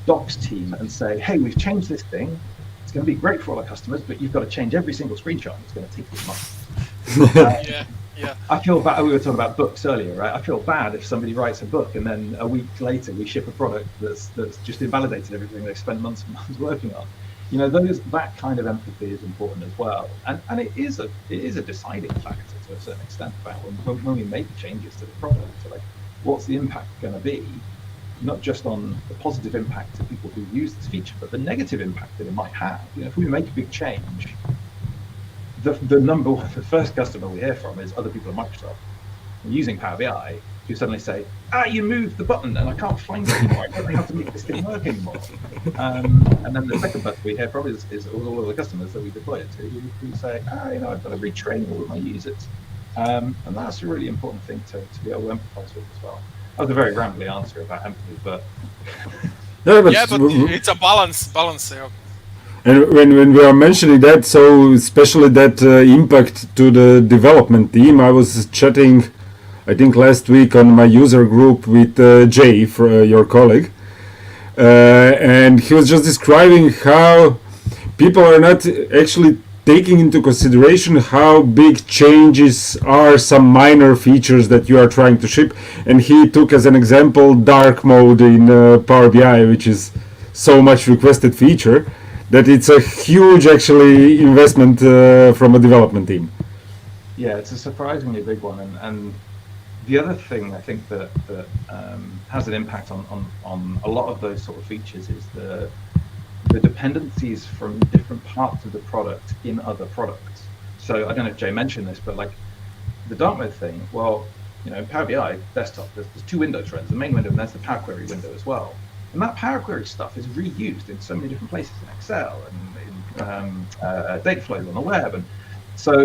docs team and say, hey, we've changed this thing. It's going to be great for all our customers, but you've got to change every single screenshot. It's going to take this month. Yeah. I feel bad. We were talking about books earlier, right? I feel bad if somebody writes a book and then a week later we ship a product that's just invalidated everything they've spent months and months working on. That kind of empathy is important as well, and it is a deciding factor to a certain extent about when we make changes to the product. So like, what's the impact going to be? Not just on the positive impact to people who use this feature, but the negative impact that it might have. If we make a big change, the first customer we hear from is other people at Microsoft using Power BI, who suddenly say, you moved the button and I can't find it anymore. I don't know how to make this thing work anymore. And then the second person we hear from is all of the customers that we deploy it to, who say, I've got to retrain all of my users. And that's a really important thing to be able to empathize with as well. That was a very rambly answer about empathy, but but it's a balance. Yeah. And when we are mentioning that, so especially that impact to the development team, I was chatting, I think last week on my user group with Jay, your colleague, and he was just describing how people are not actually taking into consideration how big changes are some minor features that you are trying to ship. And he took as an example dark mode in Power BI, which is so much requested feature that it's a huge actually investment from a development team. Yeah, it's a surprisingly big one, and the other thing I think that has an impact on a lot of those sort of features is the dependencies from different parts of the product in other products. So I don't know if Jay mentioned this, but like the dark mode thing, well, you know, in Power BI desktop, there's two windows, right? There's the main window and there's the Power Query window as well. And that Power Query stuff is reused in so many different places in Excel and in data flows on the web. And so,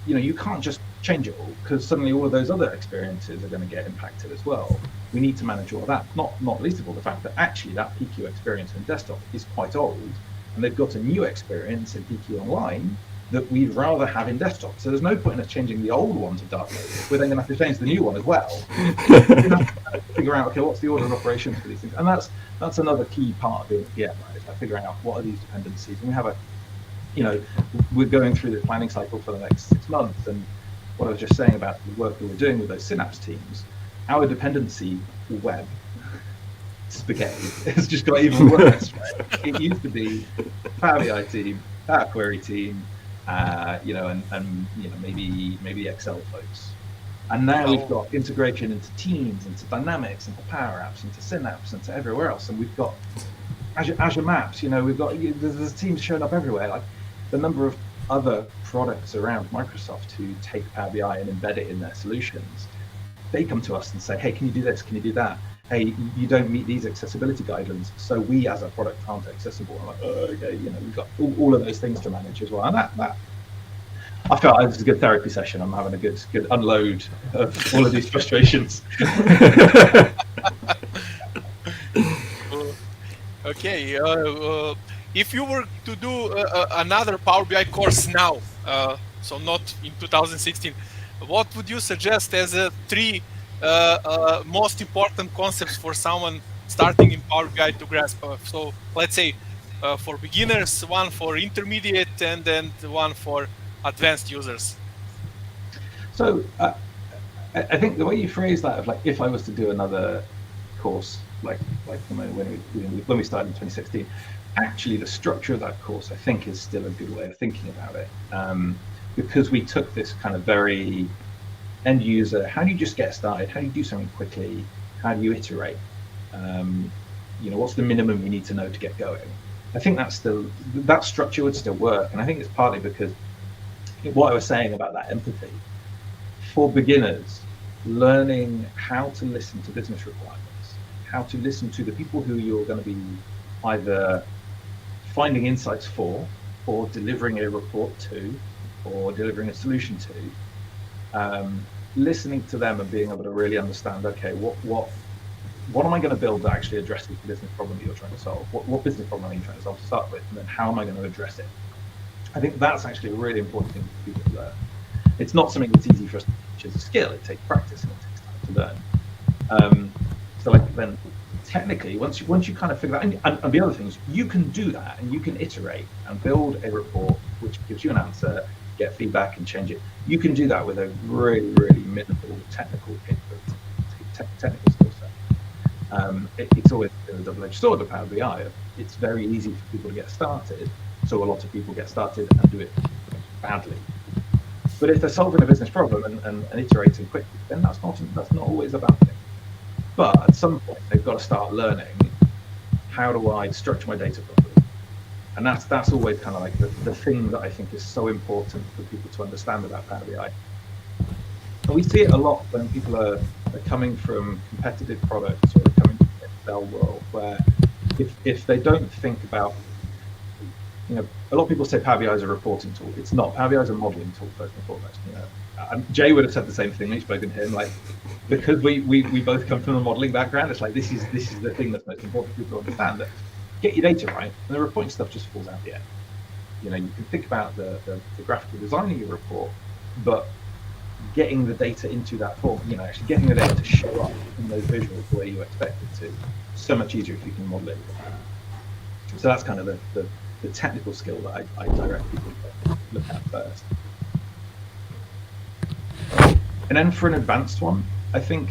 you know, you can't just change it all because suddenly all of those other experiences are going to get impacted as well. We need to manage all of that, not least of all the fact that actually that PQ experience in desktop is quite old, and they've got a new experience in PQ Online that we'd rather have in desktop. So there's no point in us changing the old one to dark mode. We're then going to have to change the new one as well. You have to figure out, okay, what's the order of operations for these things? And that's another key part of being a PM, right? Is like figuring out what are these dependencies. And we have a, you know, we're going through the planning cycle for the next 6 months. And what I was just saying about the work that we're doing with those Synapse teams, our dependency web spaghetti has just got even worse, right? It used to be Power BI team, Power Query team, you know, and you know, maybe Excel folks. And now we've got integration into Teams, into Dynamics, into Power Apps, into Synapse, into everywhere else. And we've got Azure Maps, you know, we've got, there's teams showing up everywhere. Like the number of other products around Microsoft who take Power BI and embed it in their solutions, they come to us and say, hey, can you do this? Can you do that? Hey, you don't meet these accessibility guidelines, so we as a product aren't accessible. I'm like, oh, okay, you know, we've got all of those things to manage as well. And that I felt it was a good therapy session. I'm having a good unload of all of these frustrations. Okay, if you were to do another Power BI course now, so not in 2016, what would you suggest as three most important concepts for someone starting in Power BI to grasp? So let's say for beginners, one for intermediate, and then one for advanced users. So I think the way you phrase that, of like, if I was to do another course, like when we started in 2016, actually the structure of that course, I think, is still a good way of thinking about it. Because we took this kind of very end user, how do you just get started? How do you do something quickly? How do you iterate? You know, what's the minimum you need to know to get going? I think that structure would still work. And I think it's partly because what I was saying about that empathy, for beginners, learning how to listen to business requirements, how to listen to the people who you're going to be either finding insights for, or delivering a report to, or delivering a solution to, listening to them and being able to really understand, okay, what am I going to build that actually addresses the business problem that you're trying to solve? What business problem are you trying to solve to start with? And then how am I going to address it? I think that's actually a really important thing for people to learn. It's not something that's easy for us to teach as a skill. It takes practice and it takes time to learn. So like then technically, once you kind of figure that, and the other things, you can do that and you can iterate and build a report which gives you an answer, get feedback and change it. You can do that with a really, really minimal technical capability, technical skill set. It's always a double-edged sword of Power BI. It's very easy for people to get started. So a lot of people get started and do it badly. But if they're solving a business problem and iterating quickly, then that's not always a bad thing. But at some point, they've got to start learning, how do I structure my data properly? And that's always kind of like the thing that I think is so important for people to understand about Power BI. And we see it a lot when people are coming from competitive products or coming from the Excel world, where if they don't think about, you know, a lot of people say Power BI is a reporting tool. It's not. Power BI is a modeling tool, first and foremost. You know, Jay would have said the same thing when he's spoken to him. Like, because we both come from a modeling background, it's like this is the thing that's most important for people to understand. That get your data right, and the reporting stuff just falls out the end. You know, you can think about the graphical design of your report, but getting the data into that form, you know, actually getting the data to show up in those visuals the way you expect it to, so much easier if you can model it. So that's kind of the technical skill that I direct people to look at first. And then for an advanced one, I think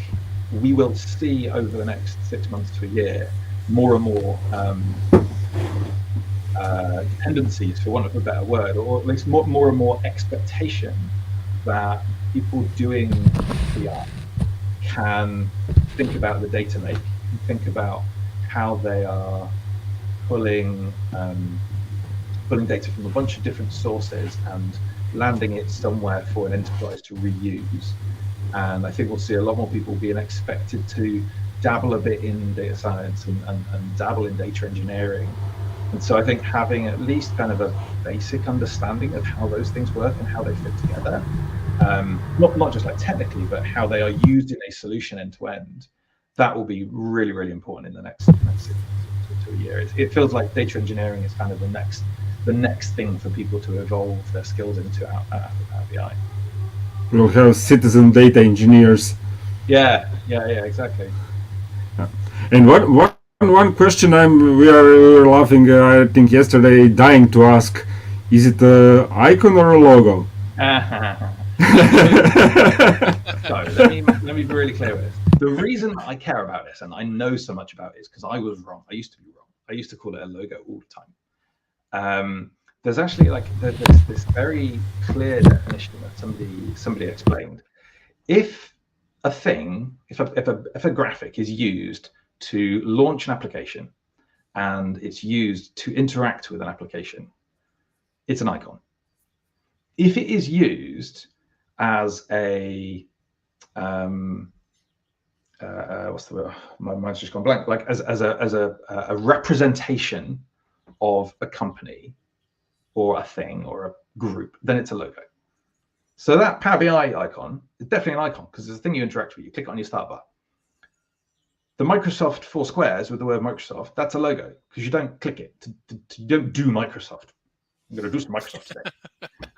we will see over the next 6 months to a year more and more dependencies, for want of a better word, or at least more and more expectation that people doing BI can think about the data lake, and think about how they are pulling data from a bunch of different sources and landing it somewhere for an enterprise to reuse. And I think we'll see a lot more people being expected to dabble a bit in data science and dabble in data engineering. And so I think having at least kind of a basic understanding of how those things work and how they fit together, not just like technically, but how they are used in a solution end to end, that will be really, really important in the next 6 months to a year. It feels like data engineering is kind of the next thing for people to evolve their skills into after Power BI. We'll have citizen data engineers. Yeah, exactly. And one question we were laughing, I think yesterday, dying to ask: is it an icon or a logo? So let me be really clear with this. The reason I care about this and I know so much about it is because I was wrong. I used to be wrong. I used to call it a logo all the time. There's actually there's this very clear definition that somebody explained. If a graphic is used to launch an application and it's used to interact with an application, it's an icon. If it is used as a what's the word? My mind's just gone blank. Like as a representation of a company or a thing or a group, then it's a logo. So that Power BI icon is definitely an icon because it's a thing you interact with. You click on your start bar. The Microsoft 4 squares with the word Microsoft, that's a logo because you don't click it. You don't do Microsoft. I'm going to do some Microsoft today.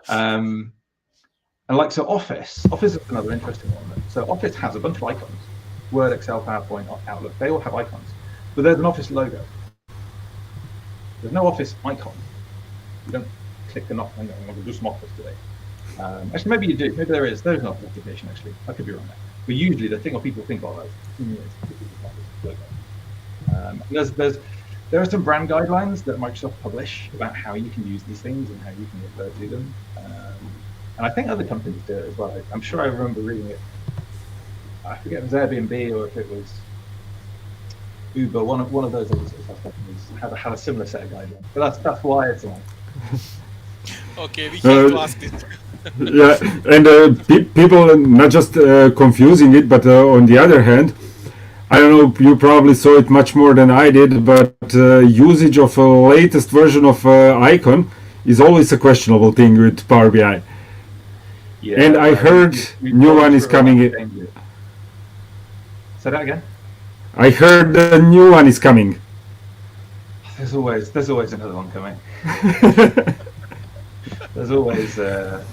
And so Office is another interesting one. So Office has a bunch of icons. Word, Excel, PowerPoint, Outlook, they all have icons. But there's an Office logo. There's no Office icon. You don't click the knock and I'm going to do some Office today. Actually, maybe you do. Maybe there is. There's an Office application, actually. I could be wrong there. But usually the thing people think of as logo. There are some brand guidelines that Microsoft publish about how you can use these things and how you can refer to them. And I think other companies do it as well. I'm sure I remember reading it. I forget if it was Airbnb or if it was Uber. One of those other companies had a similar set of guidelines. But that's why it's on. Okay, we have to ask this. Yeah, and people not just confusing it, but on the other hand, I don't know, you probably saw it much more than I did, but usage of a latest version of icon is always a questionable thing with Power BI. Yeah, and I heard new one is coming. Say that again? I heard the new one is coming. There's always another one coming. There's always the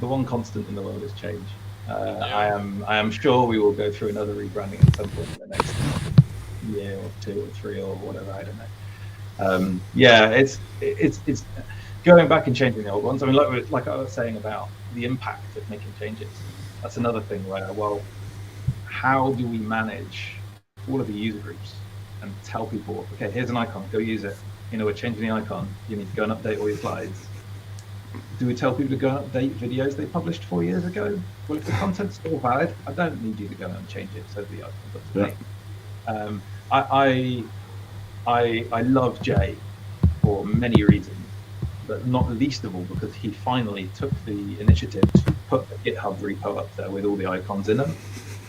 one constant in the world is change. I am sure we will go through another rebranding at some point in the next year or 2 or 3 or whatever. I don't know. Yeah, it's going back and changing the old ones. I mean, like I was saying about the impact of making changes. That's another thing where, well, how do we manage all of the user groups and tell people, okay, here's an icon, go use it. You know, we're changing the icon. You need to go and update all your slides. Do we tell people to go and update videos they published 4 years ago? Well, if the content's still valid, I don't need you to go and change it so the icon's up to date. I love Jay for many reasons, but not least of all because he finally took the initiative to put a GitHub repo up there with all the icons in them,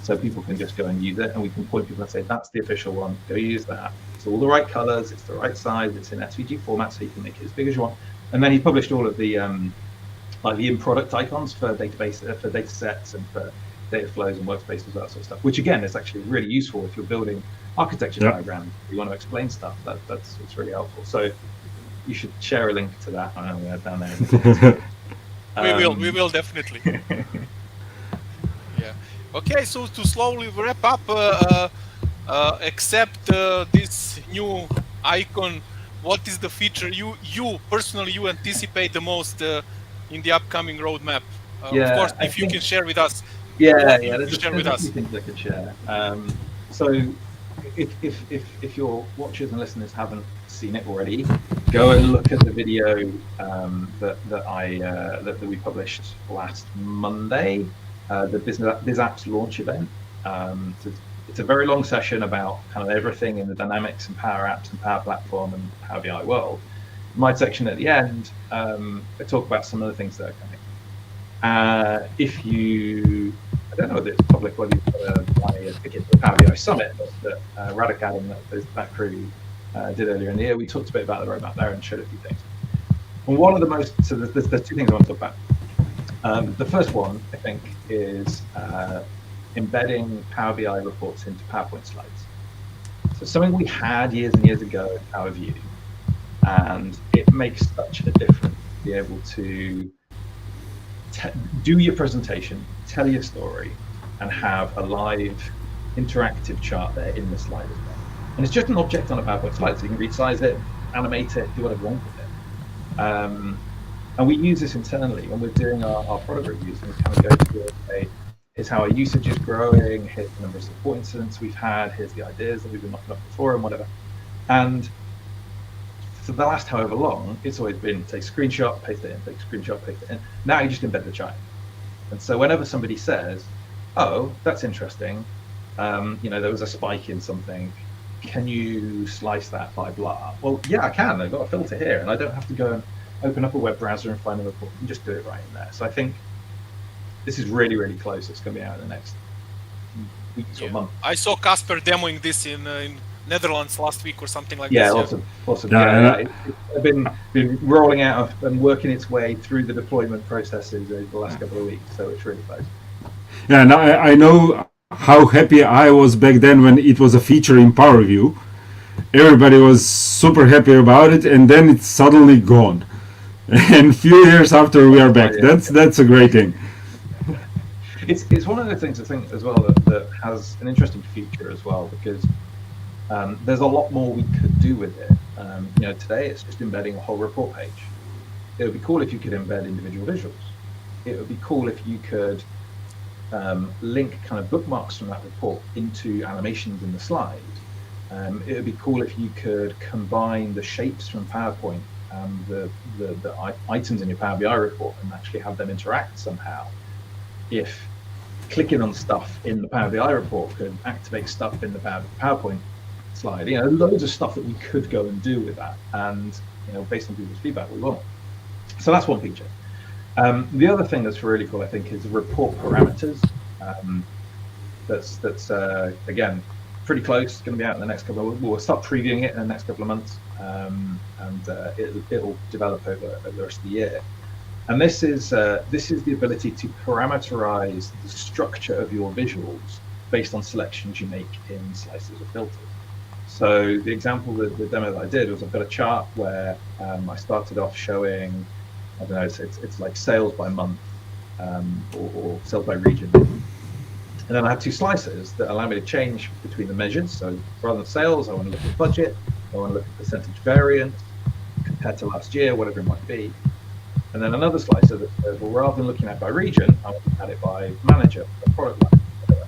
so people can just go and use it, and we can point people and say, that's the official one, go use that. It's all the right colors, it's the right size, it's in SVG format, so you can make it as big as you want. And then he published all of the like the in-product icons for database, for data sets and for data flows and workspaces, that sort of stuff, which again is actually really useful if you're building architecture diagrams, you want to explain stuff, it's really helpful. So you should share a link to that. I don't know, down there. We will definitely. Yeah. Okay, so to slowly wrap up, except this new icon, what is the feature you personally anticipate the most in the upcoming roadmap? Of course, I if you think can share with us, yeah, what you can share there's with a few us. things I could share. So if your watchers and listeners haven't seen it already, go and look at the video that we published last Monday, the Biz Apps launch event. So it's a very long session about kind of everything in the Dynamics and Power Apps and Power Platform and Power BI world. My section at the end, I talk about some of the things that are coming. If you, I don't know whether it's public, whether you've got to buy a ticket to the Power BI Summit that Radicat and that crew did earlier in the year, we talked a bit about the roadmap there and showed a few things. And one of the most, so there's two things I want to talk about. The first one, I think, is embedding Power BI reports into PowerPoint slides. So something we had years and years ago in Power View, and it makes such a difference to be able to do your presentation, tell your story, and have a live interactive chart there in the slide as well. And it's just an object on a PowerPoint slide, so you can resize it, animate it, do whatever you want with it. And we use this internally when we're doing our product reviews, and we kind of go through, okay, here's how our usage is growing, here's the number of support incidents we've had, here's the ideas that we've been knocking off before, and whatever. And for the last however long, it's always been take screenshot, paste it in, take screenshot, paste it in. Now you just embed the chart. And so whenever somebody says, oh, that's interesting, there was a spike in something, can you slice that by blah? Well, yeah, I can. I've got a filter here, and I don't have to go and open up a web browser and find a report. You can just do it right in there. So I think this is really, really close. It's going to be out in the next weeks or month. I saw Casper demoing this in Netherlands last week or something like this. Awesome. It's been rolling out and working its way through the deployment processes over the last couple of weeks, so it's really close. Yeah, and I know how happy I was back then when it was a feature in Power View. Everybody was super happy about it, and then it's suddenly gone. And a few years after we are back. That's a great thing. It's one of the things I think as well that has an interesting feature as well, because there's a lot more we could do with it. Today it's just embedding a whole report page. It would be cool if you could embed individual visuals. It would be cool if you could link kind of bookmarks from that report into animations in the slide. It would be cool if you could combine the shapes from PowerPoint and the items in your Power BI report and actually have them interact somehow. If clicking on stuff in the Power BI report could activate stuff in the PowerPoint slide, loads of stuff that we could go and do with that. And based on people's feedback, we will. So that's one feature. The other thing that's really cool, I think, is report parameters. That's again pretty close. Going to be out in the next couple of. We'll start previewing it in the next couple of months, and it'll develop over the rest of the year. And this is the ability to parameterize the structure of your visuals based on selections you make in slices or filters. So the example, the demo that I did was I've got a chart where I started off showing, I don't know, it's like sales by month or sales by region. And then I have two slices that allow me to change between the measures. So rather than sales, I want to look at budget, I want to look at percentage variance compared to last year, whatever it might be. And then another slicer that says, well, rather than looking at it by region, I want to look at it by manager, by product line, whatever.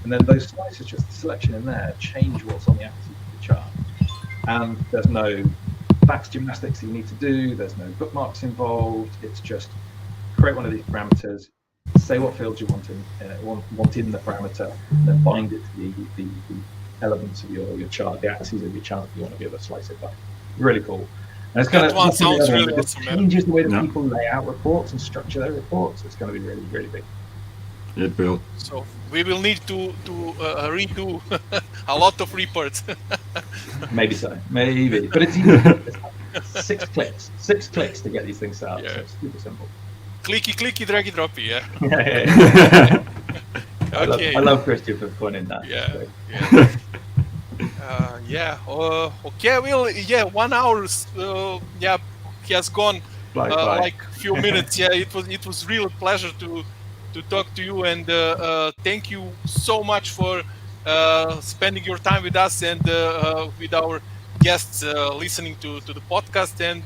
And then those slices, just the selection in there, change what's on the axis of the chart. And there's no fax gymnastics that you need to do. There's no bookmarks involved. It's just create one of these parameters, say what fields you want in the parameter, then bind it to the elements of your chart, the axes of your chart that you want to be able to slice it by. Really cool. And it's that one sounds really awesome. It changes the way that people lay out reports and structure their reports. It's going to be really, really big. It will. So we will need to redo a lot of reports. Maybe so. Maybe. But it's easy. It's 6 clicks. 6 clicks to get these things set up. Yeah. So it's super simple. Clicky, draggy, droppy, yeah? Okay. I love Christian for pointing that. Okay, Will, 1 hour, has gone like a few minutes. Yeah, it was real pleasure to talk to you, and thank you so much for spending your time with us and with our guests listening to the podcast. And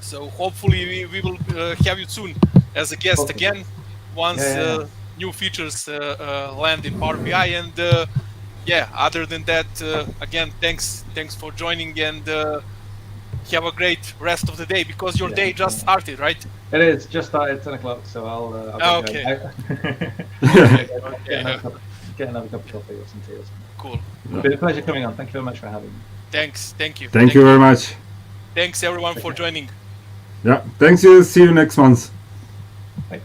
so hopefully we will have you soon as a guest again once new features land in Power BI. And other than that, again, thanks for joining, and have a great rest of the day, because your day just started, right? It is just started 10 o'clock, so I'll Okay. get another cup of coffee or some tea or something. Cool. It's been a pleasure coming on. Thank you very much for having me. Thanks. Thank you. Thank you very much. Thanks everyone for joining. Yeah. Thanks. See you next month. Bye.